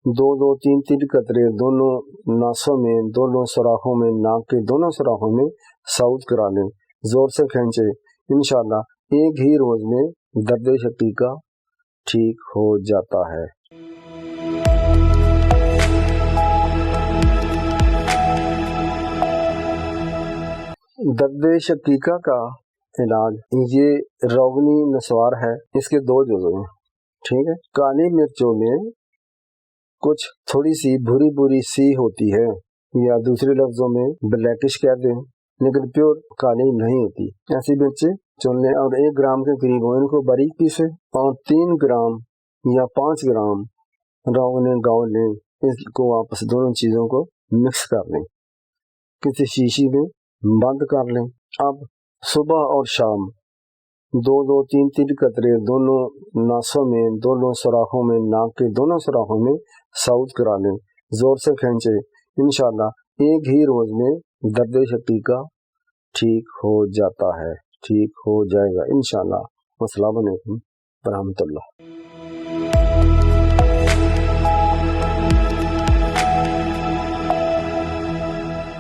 दो दो तीन तीन कतरे दोनों नासों में, दोनों सुराखों में, नाक के दोनों सुराखों में साउथ करा लें, जोर से खींचे। इंशाल्लाह एक ही रोज में दर्द शकीका ठीक हो जाता है। दर्द शकीका का इलाज, ये रोगनी नस्वार है, इसके दो जुज़ हैं, ठीक है। काली मिर्चों में कुछ थोड़ी सी भूरी भूरी सी होती है, या दूसरे लफ्जों में ब्लैकिश कह दें, लेकिन प्योर काली नहीं होती। ऐसी मिर्चें चुन लें और 1 ग्राम के करीब हो, इनको बारीक पीसे और 3 ग्राम या 5 ग्राम रोगने गाँव लें। इसको आपस दोनों चीज़ों को मिक्स कर लें, किसी शीशी में बंद कर लें। अब सुबह और शाम दो दो तीन तीन कतरे दोनों नासों में, दोनों सुराखों में, नाक के दोनों सुराखों में साउथ करा लें, जोर से खींचे। इंशाल्लाह एक ही रोज में दर्द शकीका ठीक हो जाता है, ठीक हो जाएगा इंशाल्लाह। अस्सलाम वालेकुम व रहमतुल्लाह।